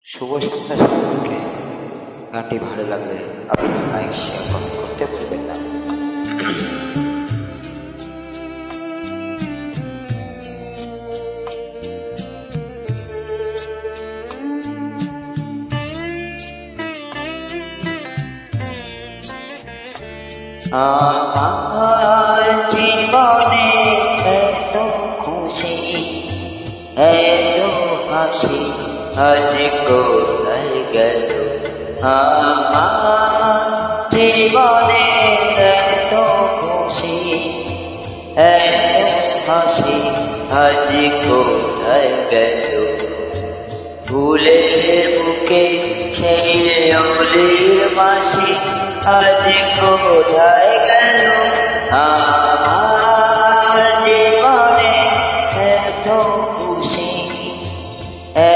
শুভ সন্ধ্যা সকলকে। গানটি ভালো লাগলে আপনারা লাইক শেয়ার কমেন্ট করতে ভুলবেন না। আমার জীবনে এত খুশি এত হাসি আজ কোথায় গেল। আমার জীবনে এত খুশি এত হাসি আজ কোথায় গেল। ফুলের বুকে সেই অলির মাসি আজ কোথায় গেল। আমার জীবনে এত খুশি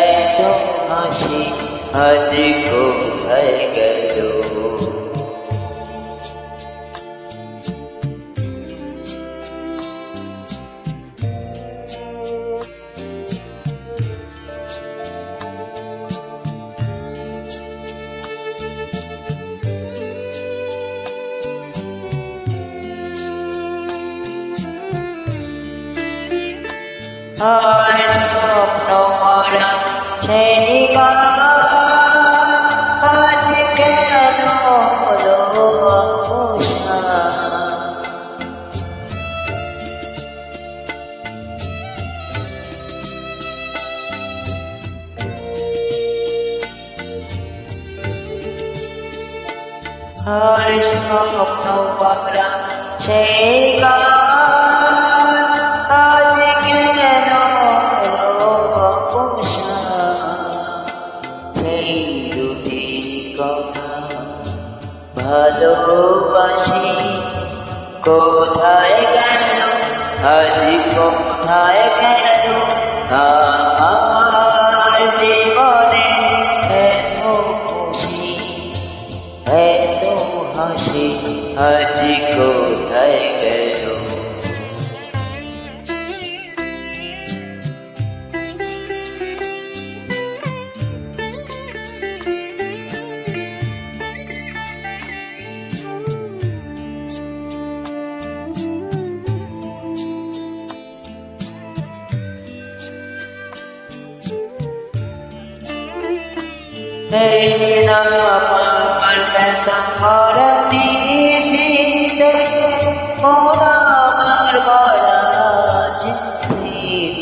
এত হাসি আজ কোথায় গেল। আর স্বপ্ন মরা সেই গান আজ কেন হলো অবসান। আর স্বপ্ন মরা সেই গান আজ কেন সেই দুটি কথা ভালোবাসি কোথায় গেল আজ কোথায় গেল। আমার জীবনে এত খুশি এত হাসি আজ কোথায় গেল। এই না আমার ব্যথা ভরা দিতে মন আমার ভরা চিঠিতে।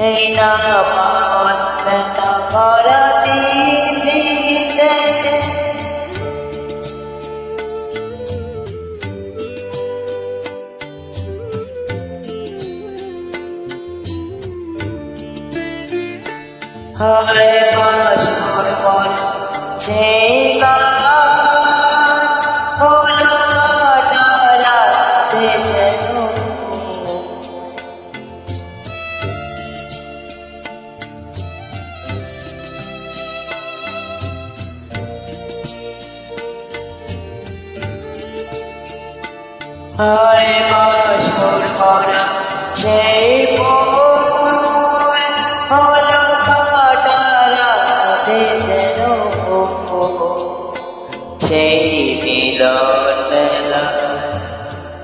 এই না আমার ব্যথা ভরা দিতে হায় বাসর পর সেই গান হলো কাটা রাতে যেন। হায় বাসর পর সেই সেই মিলন মেলা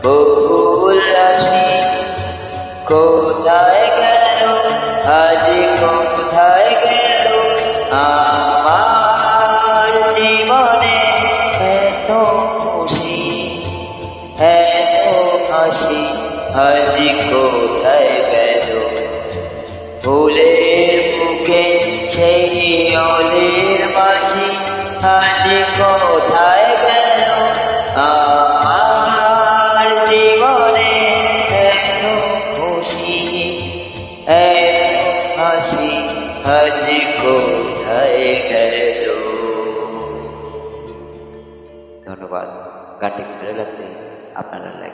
বহুল রাশি কোথায় গেল আজ কোথায় গেল। আমার জীবনে এত খুশি এত হাসি আজ কোথায় গেল। ফুলের বুকে সেই অলির মাসি আজ কোথায় গেল। আমার জীবনে এত খুশি এত হাসি আজ কোথায় গেল। ধন্যবাদ। গানটি ভালো লাগলে আপনারা লাইক